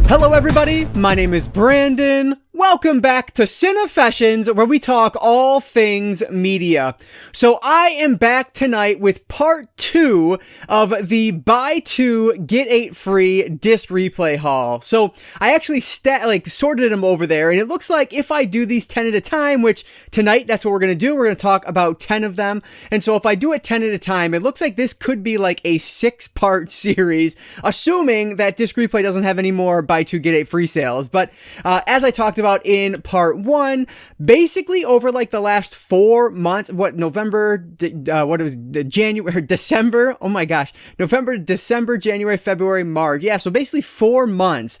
Hello everybody, my name is Brandon. Welcome back to Cinefessions, where we talk all things media. So I am back tonight with part 2 of the buy 2 get 8 free disc replay haul. So I actually sorted them over there, and it looks like if I do these 10 at a time, which tonight that's what we're going to do, we're going to talk about 10 of them. And so if I do it 10 at a time, it looks like this could be like a 6-part series, assuming that disc replay doesn't have any more buy 2 get 8 free sales. But as I talked about in part 1, basically over like the last 4 months, December, oh my gosh, November, December, January, February, March, yeah, so basically 4 months,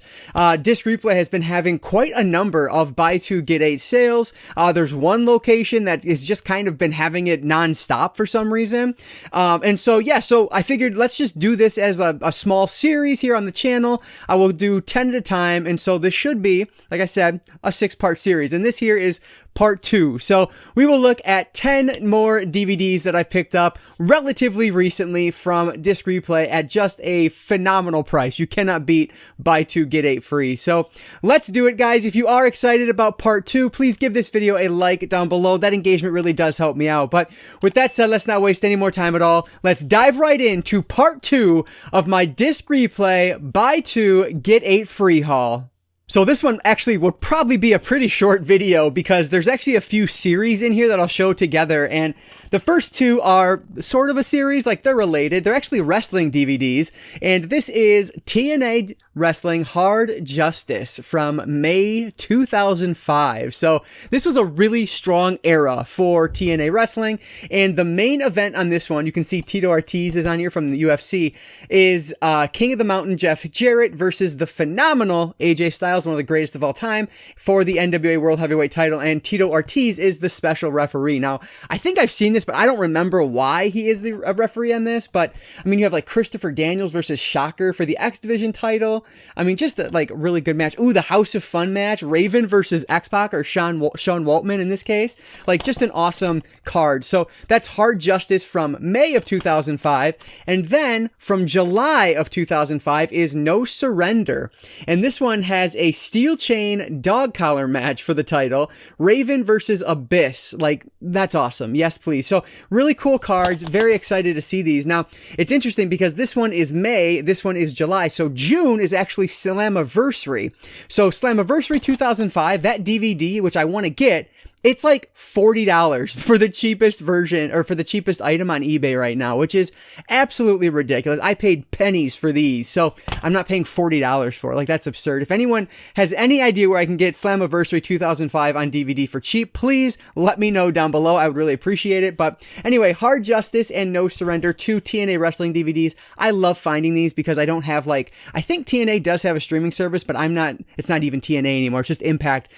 disc replay has been having quite a number of buy 2 get 8 sales. There's one location that is just kind of been having it non-stop for some reason, and so yeah, so I figured let's just do this as a small series here on the channel. I will do 10 at a time, and so this should be, like I said, a 6-part series, and this here is part 2. So we will look at 10 more DVDs that I've picked up relatively recently from disc replay at just a phenomenal price. You cannot beat buy 2 get 8 free. So let's do it, guys. If you are excited about part 2, please give this video a like down below. That engagement really does help me out. But with that said, let's not waste any more time at all. Let's dive right into part 2 of my disc replay buy 2 get 8 free haul. So this one actually will probably be a pretty short video because there's actually a few series in here that I'll show together, and the first 2 are sort of a series, like they're related. They're actually wrestling DVDs, and this is TNA Wrestling Hard Justice from May 2005. So this was a really strong era for TNA Wrestling, and the main event on this one, you can see Tito Ortiz is on here from the UFC, is King of the Mountain Jeff Jarrett versus the phenomenal AJ Styles, one of the greatest of all time, for the NWA World Heavyweight title, and Tito Ortiz is the special referee. Now, I think I've seen this, but I don't remember why he is the referee on this, but I mean, you have like Christopher Daniels versus Shocker for the X Division title. I mean, just a like really good match. Ooh, the House of Fun match, Raven versus X-Pac, or Sean Waltman in this case. Like, just an awesome card. So that's Hard Justice from May of 2005, and then from July of 2005 is No Surrender, and this one has a steel chain dog collar match for the title, Raven versus Abyss. Like, that's awesome. Yes, please. So really cool cards. Very excited to see these. Now, it's interesting because this one is May, this one is July. So June is actually Slammiversary. So Slammiversary 2005, that DVD, which I want to get, it's like $40 for the cheapest version, or for the cheapest item on eBay right now, which is absolutely ridiculous. I paid pennies for these, so I'm not paying $40 for it. Like, that's absurd. If anyone has any idea where I can get Slammiversary 2005 on DVD for cheap, please let me know down below. I would really appreciate it. But anyway, Hard Justice and No Surrender, 2 TNA Wrestling DVDs. I love finding these because I don't have, like, I think TNA does have a streaming service, but it's not even TNA anymore. It's just Impact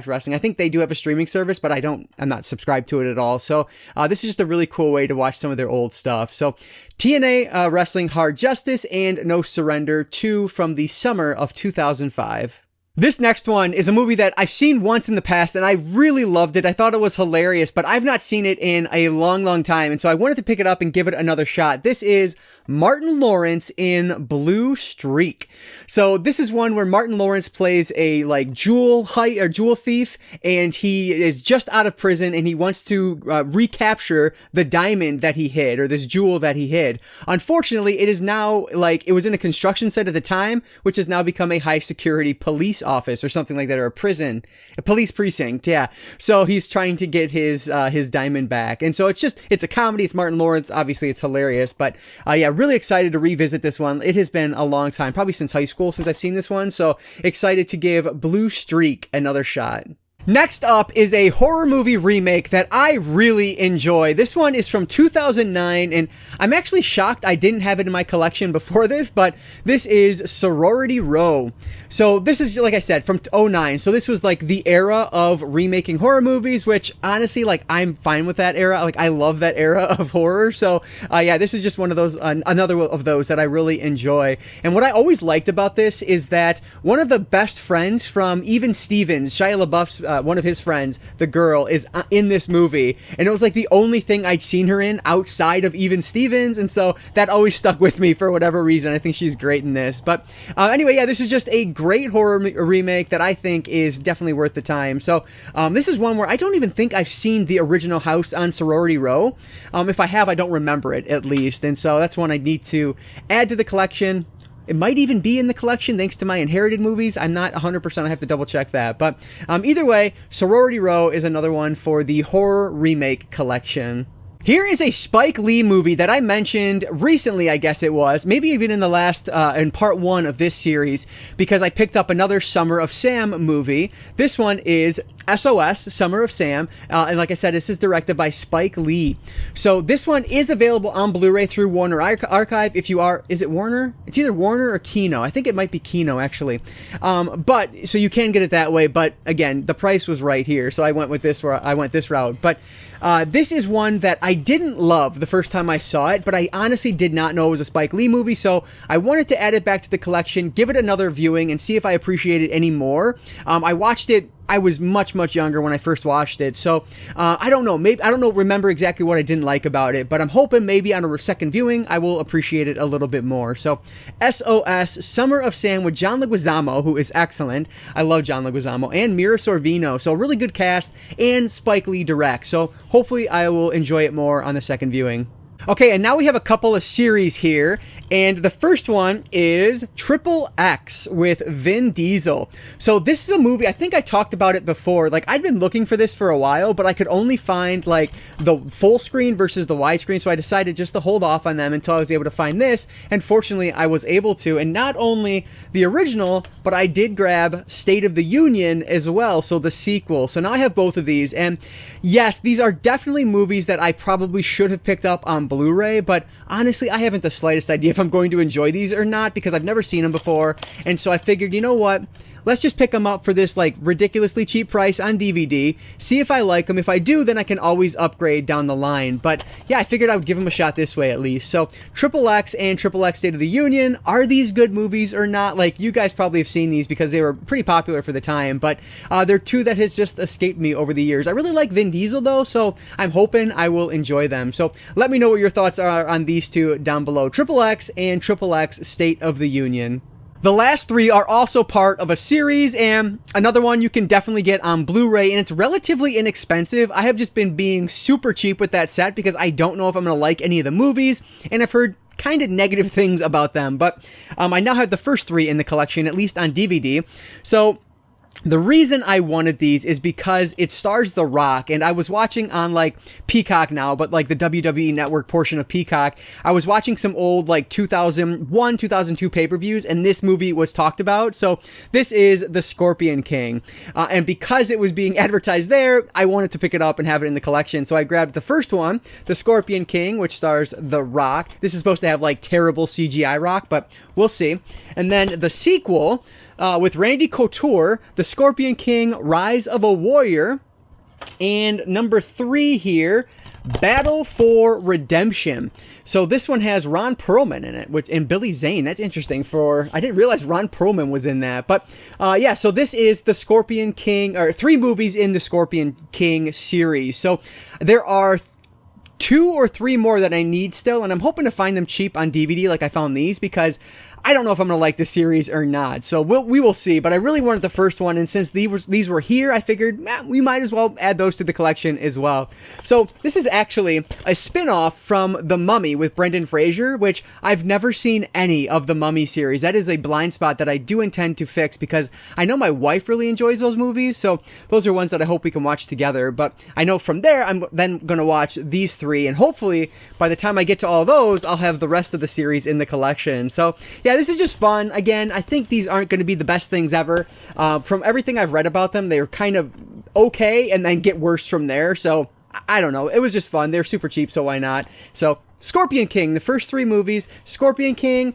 Wrestling. I think they do have a streaming service, but I'm not subscribed to it at all. So this is just a really cool way to watch some of their old stuff. So TNA Wrestling Hard Justice and No Surrender, 2 from the summer of 2005. This next one is a movie that I've seen once in the past, and I really loved it. I thought it was hilarious, but I've not seen it in a long, long time, and so I wanted to pick it up and give it another shot. This is Martin Lawrence in Blue Streak. So this is one where Martin Lawrence plays a like jewel thief, and he is just out of prison, and he wants to recapture the diamond that he hid, or this jewel that he hid. Unfortunately, it is now, like, it was in a construction site at the time, which has now become a high security police office or something like that, or a police precinct. Yeah. So he's trying to get his diamond back. And so it's a comedy. It's Martin Lawrence. Obviously it's hilarious, but yeah, really excited to revisit this one. It has been a long time, probably since high school, since I've seen this one. So excited to give Blue Streak another shot. Next up is a horror movie remake that I really enjoy. This one is from 2009, and I'm actually shocked I didn't have it in my collection before this, but this is Sorority Row. So this is, like I said, from 2009. So this was like the era of remaking horror movies, which honestly, like, I'm fine with that era. Like, I love that era of horror. So yeah, this is just one of those, another of those that I really enjoy. And what I always liked about this is that one of the best friends from Even Stevens, Shia LaBeouf's one of his friends, the girl, is in this movie, and it was like the only thing I'd seen her in outside of Even Stevens, and so that always stuck with me for whatever reason. I think she's great in this. But anyway, yeah, this is just a great horror remake that I think is definitely worth the time. So this is one where I don't even think I've seen the original house on Sorority Row. If I have, I don't remember it, at least, and so that's one I need to add to the collection. It might even be in the collection thanks to my inherited movies. I'm not 100%. I have to double check that. But either way, Sorority Row is another one for the horror remake collection. Here is a Spike Lee movie that I mentioned recently, I guess it was, maybe even in the last, in part 1 of this series, because I picked up another Summer of Sam movie. This one is SOS, Summer of Sam, and like I said, this is directed by Spike Lee. So this one is available on Blu-ray through Warner Archive. If you are, is it Warner? It's either Warner or Kino. I think it might be Kino, actually. But, so you can get it that way, but again, the price was right here, so I went with this, I went this route. But this is one that I didn't love the first time I saw it, but I honestly did not know it was a Spike Lee movie, so I wanted to add it back to the collection, give it another viewing, and see if I appreciate it any more. I watched it, I was much younger when I first watched it, so I don't know, maybe I don't remember exactly what I didn't like about it, but I'm hoping maybe on a second viewing I will appreciate it a little bit more. So SOS, Summer of Sam, with John Leguizamo, who is excellent. I love John Leguizamo, and Mira Sorvino, so really good cast, and Spike Lee directs, so hopefully I will enjoy it more on the second viewing. Okay, and now we have a couple of series here, and the first one is Triple X with Vin Diesel. So this is a movie, I think I talked about it before, like I'd been looking for this for a while, but I could only find like the full screen versus the widescreen, so I decided just to hold off on them until I was able to find this, and fortunately I was able to, and not only the original, but I did grab State of the Union as well, so the sequel. So now I have both of these, and yes, these are definitely movies that I probably should have picked up on Blu-ray, but honestly I haven't the slightest idea if I'm going to enjoy these or not, because I've never seen them before, and so I figured, you know what, let's just pick them up for this like ridiculously cheap price on DVD, see if I like them. If I do, then I can always upgrade down the line. But yeah, I figured I would give them a shot this way at least. So Triple X and Triple X State of the Union, are these good movies or not? Like, you guys probably have seen these because they were pretty popular for the time, but they're two that has just escaped me over the years. I really like Vin Diesel though, so I'm hoping I will enjoy them. So let me know what your thoughts are on these two down below, Triple X and Triple X State of the Union. The last three are also part of a series, and another one you can definitely get on Blu-ray, and it's relatively inexpensive. I have just been being super cheap with that set because I don't know if I'm going to like any of the movies, and I've heard kind of negative things about them, but I now have the first three in the collection, at least on DVD. So the reason I wanted these is because it stars The Rock, and I was watching on like Peacock now, but like the WWE Network portion of Peacock, I was watching some old like 2001, 2002 pay-per-views, and this movie was talked about. So this is The Scorpion King, and because it was being advertised there, I wanted to pick it up and have it in the collection. So I grabbed the first one, The Scorpion King, which stars The Rock. This is supposed to have like terrible CGI Rock, but we'll see. And then the sequel, with Randy Couture, The Scorpion King, Rise of a Warrior. And number 3 here, Battle for Redemption. So this one has Ron Perlman in it, and Billy Zane. That's interesting I didn't realize Ron Perlman was in that. But yeah, so this is The Scorpion King, or 3 movies in the Scorpion King series. So there are 2 or 3 more that I need still, and I'm hoping to find them cheap on DVD like I found these, because I don't know if I'm going to like this series or not. So we will see, but I really wanted the first one, and since these were here, I figured we might as well add those to the collection as well. So this is actually a spin-off from The Mummy with Brendan Fraser, which I've never seen any of the Mummy series. That is a blind spot that I do intend to fix, because I know my wife really enjoys those movies, so those are ones that I hope we can watch together. But I know from there, I'm then going to watch these 3, and hopefully by the time I get to all those, I'll have the rest of the series in the collection. So yeah, this is just fun. Again, I think these aren't going to be the best things ever. From everything I've read about them, they're kind of okay and then get worse from there. So I don't know. It was just fun. They're super cheap, so why not? So Scorpion King, the first 3 movies, Scorpion King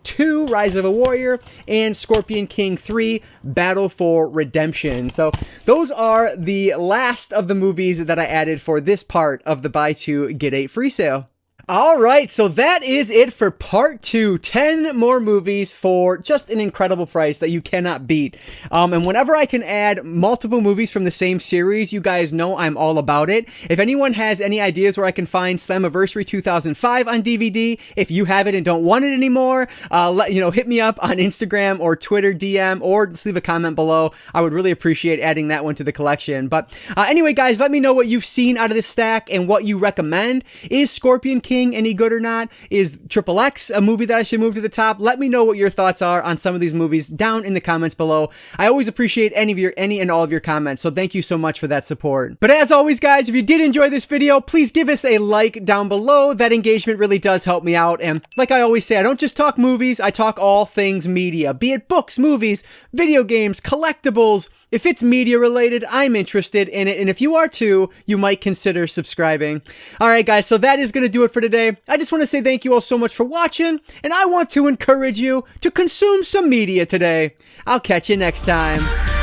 2, Rise of a Warrior, and Scorpion King 3, Battle for Redemption. So those are the last of the movies that I added for this part of the buy 2, get 8 free sale. All right, so that is it for part 2. 10 more movies for just an incredible price that you cannot beat. And whenever I can add multiple movies from the same series, you guys know I'm all about it. If anyone has any ideas where I can find Slammiversary 2005 on DVD, if you have it and don't want it anymore, hit me up on Instagram or Twitter DM, or just leave a comment below. I would really appreciate adding that one to the collection. But anyway, guys, let me know what you've seen out of this stack and what you recommend. Is Scorpion King any good or not? Is Triple X a movie that I should move to the top? Let me know what your thoughts are on some of these movies down in the comments below. I always appreciate any and all of your comments, so thank you so much for that support. But as always, guys, if you did enjoy this video, please give us a like down below. That engagement really does help me out. And like I always say, I don't just talk movies, I talk all things media, be it books, movies, video games, collectibles. If it's media related, I'm interested in it, and if you are too, you might consider subscribing. Alright guys, so that is going to do it for today. I just want to say thank you all so much for watching, and I want to encourage you to consume some media today. I'll catch you next time.